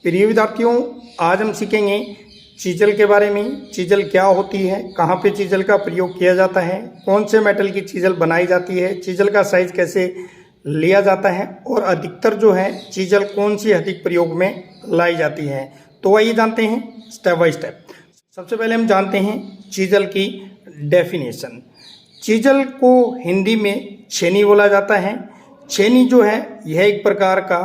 प्रिय विद्यार्थियों, आज हम सीखेंगे चीजल के बारे में। चीजल क्या होती है, कहाँ पे चीजल का प्रयोग किया जाता है, कौन से मेटल की चीजल बनाई जाती है, चीजल का साइज कैसे लिया जाता है और अधिकतर जो है चीजल कौन सी अधिक प्रयोग में लाई जाती है। तो आइए जानते हैं स्टेप बाय स्टेप। सबसे पहले हम जानते हैं चीजल की डेफिनेशन। चीजल को हिंदी में छेनी बोला जाता है। छेनी जो है यह एक प्रकार का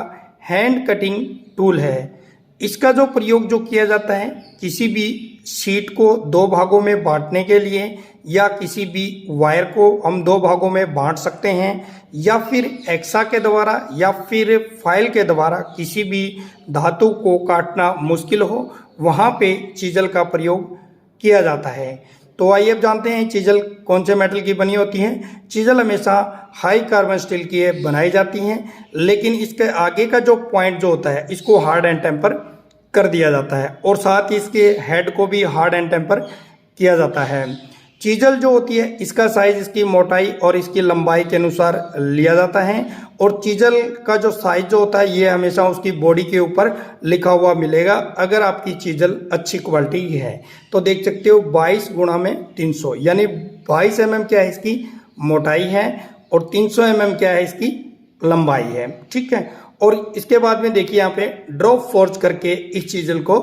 हैंड कटिंग टूल है। इसका जो प्रयोग जो किया जाता है किसी भी शीट को दो भागों में बांटने के लिए, या किसी भी वायर को हम दो भागों में बांट सकते हैं, या फिर एक्सा के द्वारा या फिर फाइल के द्वारा किसी भी धातु को काटना मुश्किल हो, वहाँ पे चीजल का प्रयोग किया जाता है। तो आइए अब जानते हैं चीजल कौन से मेटल की बनी होती हैं। चीजल हमेशा हाई कार्बन स्टील की बनाई जाती हैं, लेकिन इसके आगे का जो पॉइंट जो होता है इसको हार्ड एंड टेम्पर कर दिया जाता है, और साथ ही इसके हेड को भी हार्ड एंड टेम्पर किया जाता है। चीजल जो होती है इसका साइज इसकी मोटाई और इसकी लंबाई के अनुसार लिया जाता है, और चीजल का जो साइज जो होता है ये हमेशा उसकी बॉडी के ऊपर लिखा हुआ मिलेगा अगर आपकी चीजल अच्छी क्वालिटी की है। तो देख सकते हो 22 गुणा में 300, यानी 22 mm क्या है इसकी मोटाई है और 300 mm क्या है इसकी लंबाई है। ठीक है, और इसके बाद में देखिए यहाँ पे ड्रॉप फोर्ज करके इस चीजल को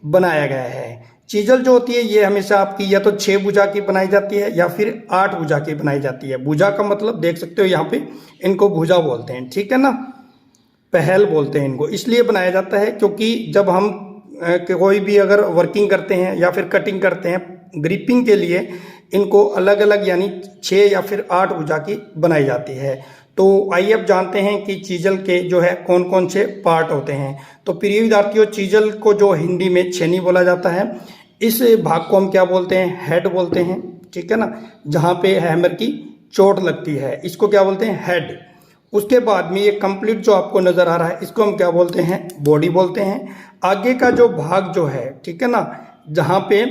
बनाया गया है। चीजल जो होती है ये हमेशा आपकी या तो 6 भुजा की बनाई जाती है या फिर 8 भुजा की बनाई जाती है। भुजा का मतलब देख सकते हो यहाँ पे इनको भुजा बोलते हैं, ठीक है ना, पहल बोलते हैं इनको। इसलिए बनाया जाता है क्योंकि जब हम कोई भी अगर वर्किंग करते हैं या फिर कटिंग करते हैं, ग्रिपिंग के लिए इनको अलग अलग यानी 6 या फिर 8 भुजा की बनाई जाती है। तो आइए अब जानते हैं कि चीजल के जो है कौन कौन से पार्ट होते हैं। तो प्रिय विद्यार्थियों, चीजल को जो हिंदी में छेनी बोला जाता है, इस भाग को हम क्या बोलते हैं, हेड बोलते हैं, ठीक है ना, जहाँ पे हैमर की चोट लगती है इसको क्या बोलते हैं, हेड। उसके बाद में ये कंप्लीट जो आपको नजर आ रहा है इसको हम क्या बोलते हैं, बॉडी बोलते हैं। आगे का जो भाग जो है, ठीक है ना, जहाँ पे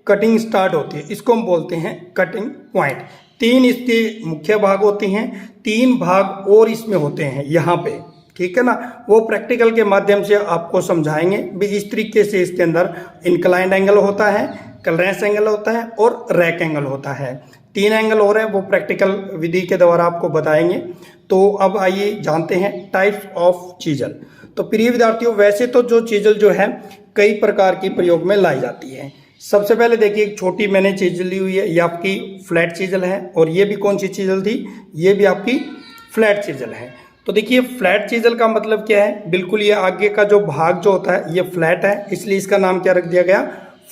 कटिंग स्टार्ट होती है इसको हम बोलते हैं कटिंग पॉइंट। 3 इसके मुख्य भाग होते हैं, 3 भाग और इसमें होते हैं यहाँ पे, ठीक है ना, वो प्रैक्टिकल के माध्यम से आपको समझाएंगे भी। इस तरीके से इसके अंदर इंक्लाइंड एंगल होता है, क्लियरेंस एंगल होता है और रैक एंगल होता है। 3 एंगल हो रहे हैं, वो प्रैक्टिकल विधि के द्वारा आपको बताएंगे। तो अब आइए जानते हैं टाइप्स ऑफ चीजल। तो प्रिय विद्यार्थियों, वैसे तो जो चीजल जो है कई प्रकार की प्रयोग में लाई जाती है। सबसे पहले देखिए एक छोटी मैंने चीजल ली हुई है, ये आपकी फ्लैट चीजल है, और ये भी कौन सी चीजल थी, ये भी आपकी फ्लैट चीजल है। तो देखिए फ्लैट चीजल का मतलब क्या है, बिल्कुल ये आगे का जो भाग जो होता है ये फ्लैट है, इसलिए इसका नाम क्या रख दिया गया,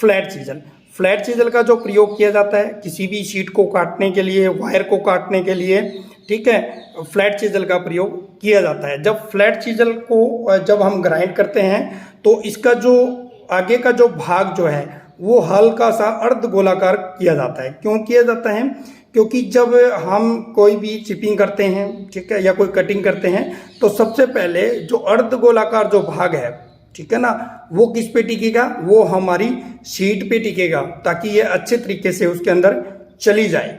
फ्लैट चीजल। फ्लैट चीजल का जो प्रयोग किया जाता है किसी भी शीट को काटने के लिए, वायर को काटने के लिए, ठीक है, फ्लैट चीजल का प्रयोग किया जाता है। जब फ्लैट चीजल को जब हम ग्राइंड करते हैं तो इसका जो आगे का जो भाग जो है वो हल्का सा अर्ध गोलाकार किया जाता है। क्यों किया जाता है, क्योंकि जब हम कोई भी चिपिंग करते हैं, ठीक है, या कोई कटिंग करते हैं, तो सबसे पहले जो अर्ध गोलाकार जो भाग है, ठीक है ना, वो किस पे टिकेगा, वो हमारी शीट पे टिकेगा, ताकि ये अच्छे तरीके से उसके अंदर चली जाए,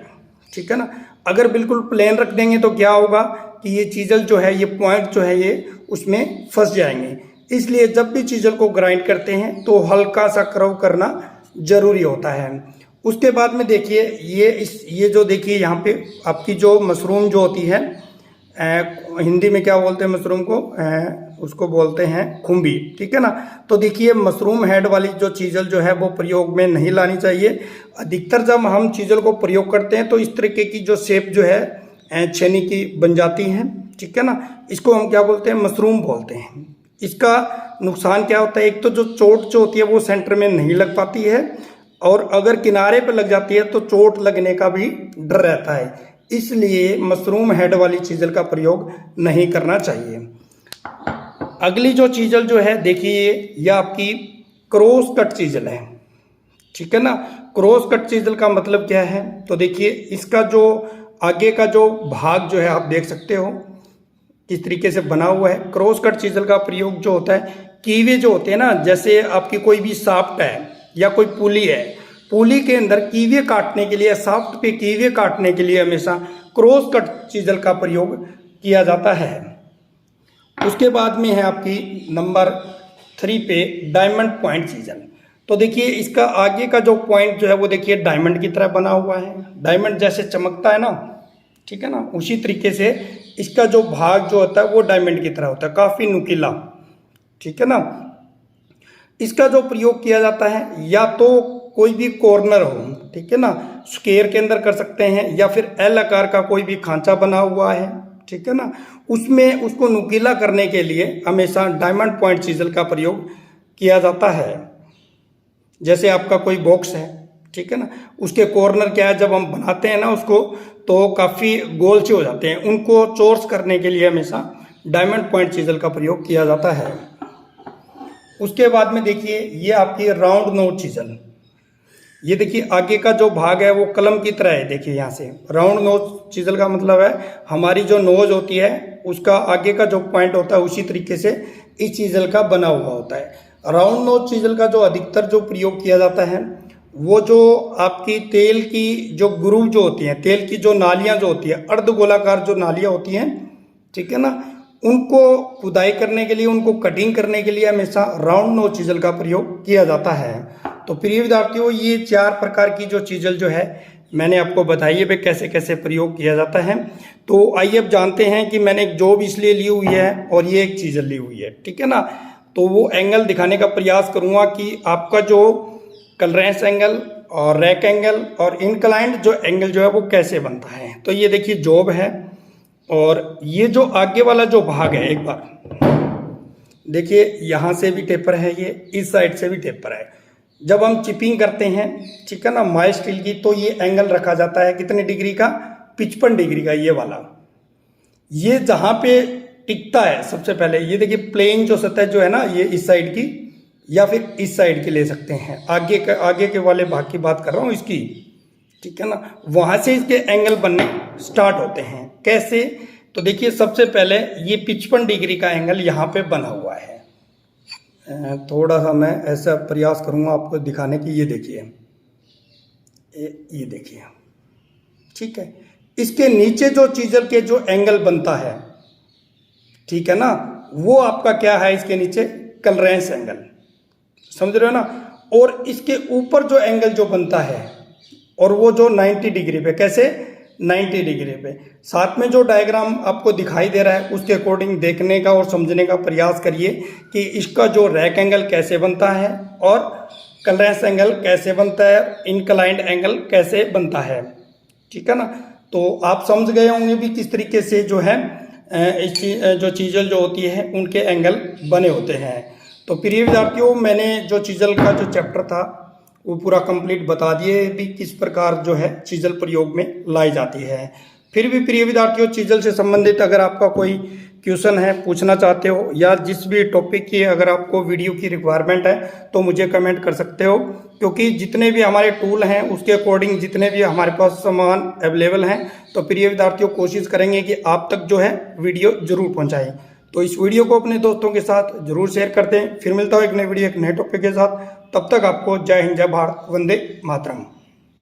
ठीक है ना। अगर बिल्कुल प्लेन रख देंगे तो क्या होगा कि ये चीजल जो है, ये पॉइंट जो है ये उसमें फंस जाएंगे। इसलिए जब भी चीजल को ग्राइंड करते हैं तो हल्का सा कर्व करना जरूरी होता है। उसके बाद में देखिए ये जो देखिए यहाँ पे आपकी जो मशरूम जो होती है, हिंदी में क्या बोलते हैं मशरूम को, उसको बोलते हैं खुम्बी, ठीक है ना। तो देखिए मशरूम हेड वाली जो चीजल जो है वो प्रयोग में नहीं लानी चाहिए। अधिकतर जब हम चीजल को प्रयोग करते हैं तो इस तरीके की जो शेप जो है छेनी की बन जाती है, ठीक है ना, इसको हम क्या बोलते हैं, मशरूम बोलते हैं। इसका नुकसान क्या होता है, एक तो जो चोट जो होती है वो सेंटर में नहीं लग पाती है, और अगर किनारे पर लग जाती है तो चोट लगने का भी डर रहता है। इसलिए मशरूम हेड वाली चीजल का प्रयोग नहीं करना चाहिए। अगली जो चीजल जो है देखिए यह आपकी क्रॉस कट चीजल है, ठीक है ना। क्रॉस कट चीजल का मतलब क्या है, तो देखिए इसका जो आगे का जो भाग जो है आप देख सकते हो किस तरीके से बना हुआ है। क्रॉस कट चीजल का प्रयोग जो होता है, कीवे जो होते हैं ना, जैसे आपकी कोई भी शाफ्ट है या कोई पुली है, पुली के अंदर कीवे काटने के लिए, शाफ्ट पे कीवे काटने के लिए हमेशा क्रॉस कट चीजल का प्रयोग किया जाता है। उसके बाद में है आपकी नंबर 3 पे डायमंड पॉइंट चीजल। तो देखिए इसका आगे का जो पॉइंट जो है वो देखिए डायमंड की तरह बना हुआ है, डायमंड जैसे चमकता है ना, ठीक है ना, उसी तरीके से इसका जो भाग जो होता है वो डायमंड की तरह होता है, काफ़ी नुकीला, ठीक है ना। इसका जो प्रयोग किया जाता है या तो कोई भी कॉर्नर हो, ठीक है ना, स्क्वायर के अंदर कर सकते हैं, या फिर एल आकार का कोई भी खांचा बना हुआ है, ठीक है ना, उसमें उसको नुकीला करने के लिए हमेशा डायमंड पॉइंट चीजल का प्रयोग किया जाता है। जैसे आपका कोई बॉक्स है, ठीक है ना, उसके कॉर्नर क्या है, जब हम बनाते हैं ना उसको तो काफ़ी गोल से हो जाते हैं, उनको चोर्स करने के लिए हमेशा डायमंड पॉइंट चीजल का प्रयोग किया जाता है। उसके बाद में देखिए ये आपकी राउंड नोज चीजल, ये देखिए आगे का जो भाग है वो कलम की तरह है। देखिए यहाँ से राउंड नोज चीजल का मतलब है हमारी जो नोज होती है उसका आगे का जो पॉइंट होता है उसी तरीके से इस चीजल का बना हुआ होता है। राउंड नोज चीजल का जो अधिकतर जो प्रयोग किया जाता है वो जो आपकी तेल की जो ग्रूव जो होती हैं, तेल की जो नालियाँ जो होती है, अर्ध गोलाकार जो नालियाँ होती हैं, ठीक है ना, उनको खुदाई करने के लिए, उनको कटिंग करने के लिए हमेशा राउंड नोज चीजल का प्रयोग किया जाता है। तो प्रिय विद्यार्थियों ये 4 प्रकार की जो चीजल जो है मैंने आपको बताई है वे कैसे कैसे प्रयोग किया जाता है। तो आइए अब जानते हैं कि मैंने एक जॉब इसलिए ली हुई है और ये एक चीजल ली हुई है, ठीक है ना। तो वो एंगल दिखाने का प्रयास करूंगा कि आपका जो क्लीयरेंस एंगल और रैक एंगल और इंक्लाइंड जो एंगल जो है वो कैसे बनता है। तो ये देखिए जॉब है और ये जो आगे वाला जो भाग है, एक बार देखिए यहाँ से भी टेपर है, ये इस साइड से भी टेपर है। जब हम चिपिंग करते हैं, ठीक है ना, माइल्ड स्टील की, तो ये एंगल रखा जाता है कितने डिग्री का, 55 डिग्री का। ये वाला ये जहाँ पे टिकता है सबसे पहले, ये देखिए प्लेन जो सतह जो है ना, ये इस साइड की या फिर इस साइड की ले सकते हैं। आगे के वाले भाग की बात कर रहा हूँ इसकी, ठीक है ना, वहाँ से इसके एंगल बनने स्टार्ट होते हैं। कैसे, तो देखिए सबसे पहले ये 55 डिग्री का एंगल यहाँ पे बना हुआ है। थोड़ा सा मैं ऐसा प्रयास करूँगा आपको दिखाने की। ये देखिए, ये देखिए, ठीक है। इसके नीचे जो चीजल के जो एंगल बनता है, ठीक है ना, वो आपका क्या है, इसके नीचे क्लीयरेंस एंगल, समझ रहे हो ना। और इसके ऊपर जो एंगल जो बनता है और वो जो 90 डिग्री पे, कैसे 90 डिग्री पे, साथ में जो डायग्राम आपको दिखाई दे रहा है उसके अकॉर्डिंग देखने का और समझने का प्रयास करिए कि इसका जो रैक एंगल कैसे बनता है और क्लीयरेंस एंगल कैसे बनता है, इंक्लाइंड एंगल कैसे बनता है, ठीक है ना। तो आप समझ गए होंगे भी किस तरीके से जो है जो चीजल जो होती है उनके एंगल बने होते हैं। तो प्रिय विद्यार्थियों मैंने जो चीजल का जो चैप्टर था वो पूरा कंप्लीट बता दिए भी किस प्रकार जो है चीजल प्रयोग में लाई जाती है। फिर भी प्रिय विद्यार्थियों चीजल से संबंधित अगर आपका कोई क्वेश्चन है, पूछना चाहते हो, या जिस भी टॉपिक की अगर आपको वीडियो की रिक्वायरमेंट है तो मुझे कमेंट कर सकते हो, क्योंकि जितने भी हमारे टूल हैं उसके अकॉर्डिंग जितने भी हमारे पास सामान अवेलेबल हैं, तो प्रिय विद्यार्थियों कोशिश करेंगे कि आप तक जो है वीडियो जरूर पहुँचाएँ। तो इस वीडियो को अपने दोस्तों के साथ जरूर शेयर करते हैं। फिर मिलता हूँ एक नई वीडियो एक नए टॉपिक के साथ। तब तक आपको जय हिंद, जय भारत, वंदे मातरम।